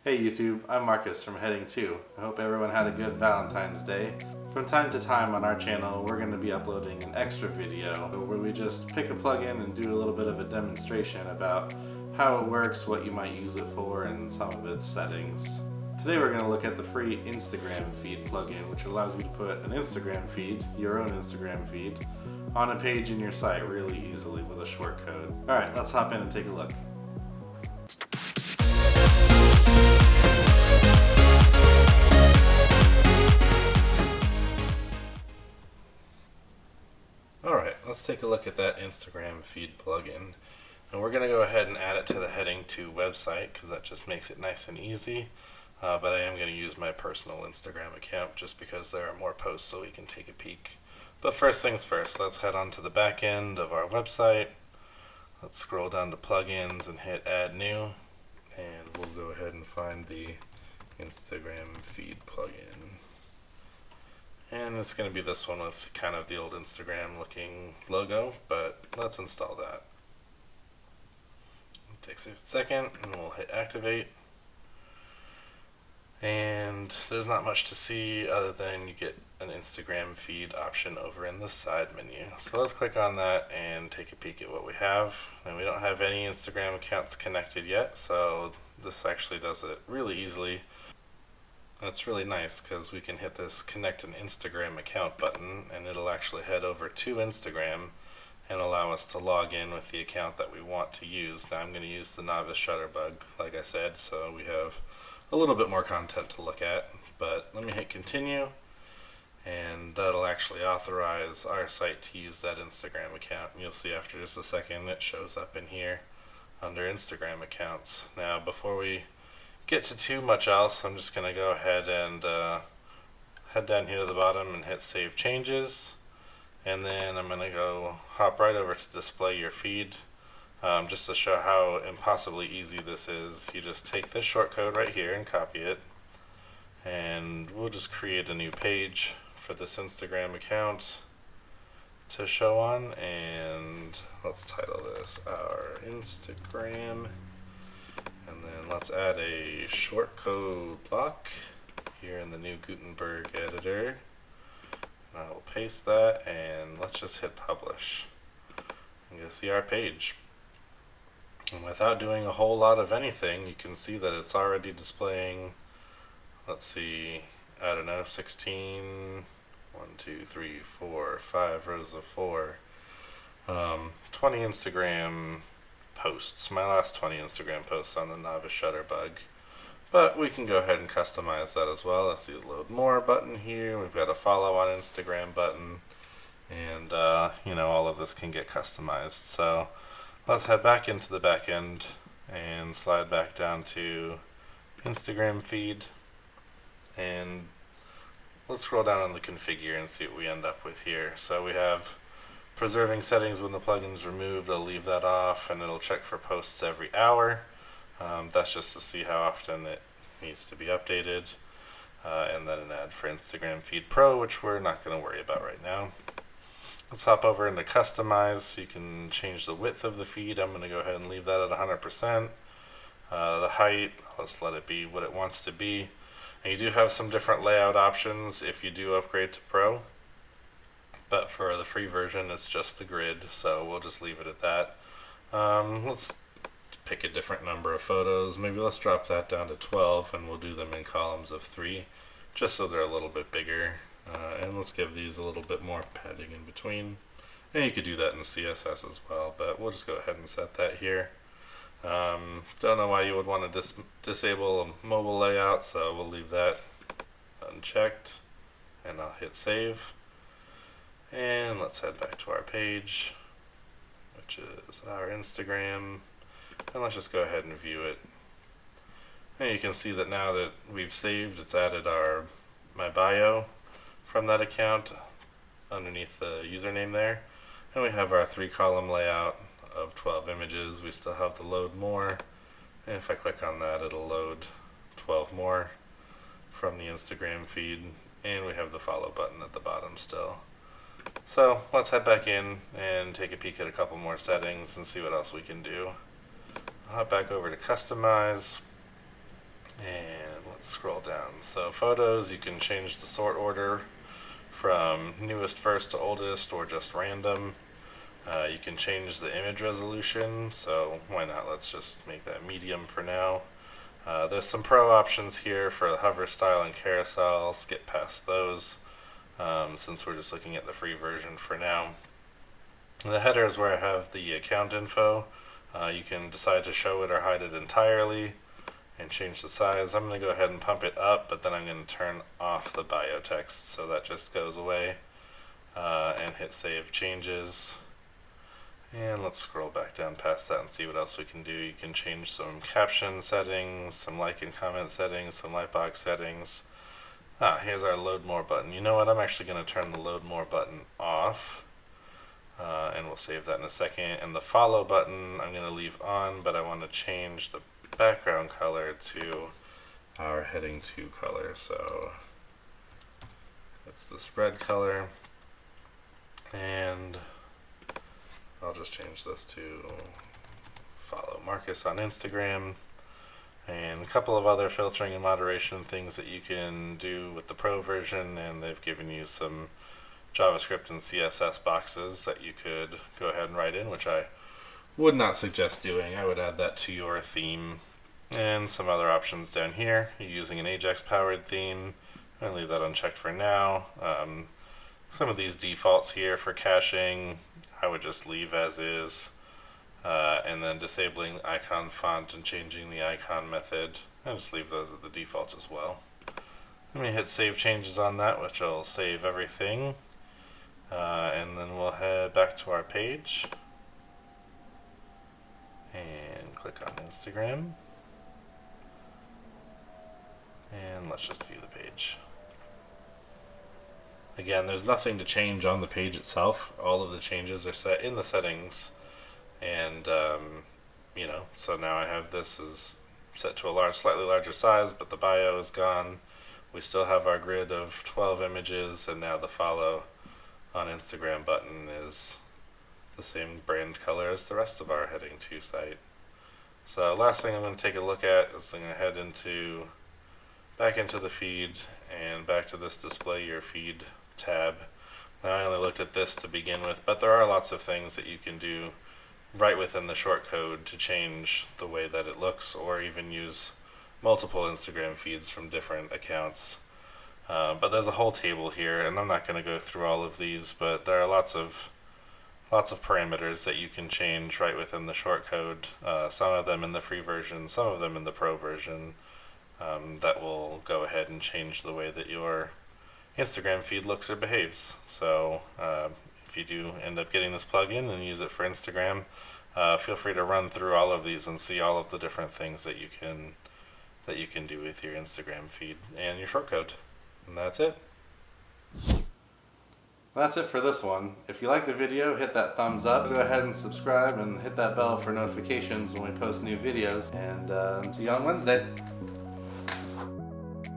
Hey YouTube, I'm Marcus from Heading 2. I hope everyone had a good Valentine's Day. From time to time on our channel, we're going to be uploading an extra video where we just pick a plugin and do a little bit of a demonstration about how it works, what you might use it for, and some of its settings. Today we're going to look at the free Instagram feed plugin, which allows you to put an Instagram feed, your own Instagram feed, on a page in your site really easily with a short code. Alright, let's hop in and take a look. Alright, let's take a look at that Instagram feed plugin. And we're going to go ahead and add it to the Heading 2 website because that just makes it nice and easy. But I am going to use my personal Instagram account just because there are more posts so we can take a peek. But first things first, let's head on to the back end of our website. Let's scroll down to plugins and hit add new. And we'll go ahead and find the Instagram feed plugin. And it's going to be this one with kind of the old Instagram looking logo, but let's install that. It takes a second and we'll hit activate. And there's not much to see other than you get an Instagram feed option over in the side menu. So let's click on that and take a peek at what we have. And we don't have any Instagram accounts connected yet, so this actually does it really easily. That's really nice because we can hit this connect an Instagram account button and it'll actually head over to Instagram and allow us to log in with the account that we want to use. Now I'm going to use the novice shutterbug like I said, so we have a little bit more content to look at, but let me hit continue and that'll actually authorize our site to use that Instagram account. And you'll see after just a second it shows up in here under Instagram accounts. Now before we get to too much else, I'm just going to go ahead and head down here to the bottom and hit save changes, and then I'm going to go hop right over to display your feed. Just to show how impossibly easy this is, you just take this shortcode right here and copy it, and we'll just create a new page for this Instagram account to show on, and let's title this our Instagram. And then let's add a shortcode block here in the new Gutenberg editor. And I will paste that and let's just hit publish. And you'll see our page. And without doing a whole lot of anything, you can see that it's already displaying, let's see, I don't know, 16, 1, 2, 3, 4, 5 rows of 4, 20 Instagram posts, my last 20 Instagram posts on the novice shutterbug. But we can go ahead and customize that as well. Let's see the load more button here. We've got a follow on Instagram button, and all of this can get customized. So let's head back into the back end and slide back down to Instagram feed, and let's scroll down on the configure and see what we end up with here. So we have preserving settings when the plugin's removed. I'll leave that off, and it'll check for posts every hour. That's just to see how often it needs to be updated. And then an ad for Instagram Feed Pro, which we're not going to worry about right now. Let's hop over into customize, so you can change the width of the feed. I'm going to go ahead and leave that at 100%. The height, let's let it be what it wants to be. And you do have some different layout options if you do upgrade to Pro. But for the free version, it's just the grid, so we'll just leave it at that. Let's pick a different number of photos. Maybe let's drop that down to 12, and we'll do them in columns of 3, just so they're a little bit bigger. And let's give these a little bit more padding in between. And you could do that in CSS as well, but we'll just go ahead and set that here. Don't know why you would want to disable a mobile layout, so we'll leave that unchecked, and I'll hit save. And let's head back to our page, which is our Instagram, and let's just go ahead and view it. And you can see that now that we've saved, it's added my bio from that account underneath the username there. And we have our 3-column layout of 12 images. We still have the load more, and if I click on that, it'll load 12 more from the Instagram feed, and we have the follow button at the bottom still. So let's head back in and take a peek at a couple more settings and see what else we can do. I'll hop back over to customize, And let's scroll down. So photos, you can change the sort order from newest first to oldest or just random. You can change the image resolution, so why not? Let's just make that medium for now. There's some pro options here for the hover style and carousel. I'll skip past those since we're just looking at the free version for now. The header is where I have the account info. You can decide to show it or hide it entirely and change the size. I'm going to go ahead and pump it up, but then I'm going to turn off the bio text so that just goes away, and hit save changes. And let's scroll back down past that and see what else we can do. You can change some caption settings, some like and comment settings, some lightbox settings. Here's our load more button. You know what, I'm actually going to turn the load more button off, and we'll save that in a second. And the follow button I'm going to leave on, but I want to change the background color to our heading 2 color. So it's this red color, and I'll just change this to follow Marcus on Instagram, and a couple of other filtering and moderation things that you can do with the pro version, and they've given you some JavaScript and CSS boxes that you could go ahead and write in, which I would not suggest doing. I would add that to your theme. And some other options down here. You're using an Ajax powered theme. I'm going to leave that unchecked for now. Some of these defaults here for caching I would just leave as is, and then disabling icon font and changing the icon method. I'll just leave those at the defaults as well. Let me hit save changes on that, which will save everything, and then we'll head back to our page and click on Instagram, and let's just view the page. Again, there's nothing to change on the page itself. All of the changes are set in the settings, and so now I have this is set to a slightly larger size, but the bio is gone. We still have our grid of 12 images, and now the follow on Instagram button is the same brand color as the rest of our heading 2 site. So last thing I'm going to take a look at is I'm going to head back into the feed and back to this display your feed tab. Now I only looked at this to begin with, but there are lots of things that you can do right within the shortcode to change the way that it looks, or even use multiple Instagram feeds from different accounts. But there's a whole table here, and I'm not going to go through all of these, but there are lots of parameters that you can change right within the shortcode. Some of them in the free version, some of them in the pro version, that will go ahead and change the way that your Instagram feed looks or behaves. So if you do end up getting this plugin and use it for Instagram, feel free to run through all of these and see all of the different things that you can do with your Instagram feed and your shortcode. And that's it. That's it for this one. If you like the video, hit that thumbs up. Go ahead and subscribe and hit that bell for notifications when we post new videos. And see you on Wednesday.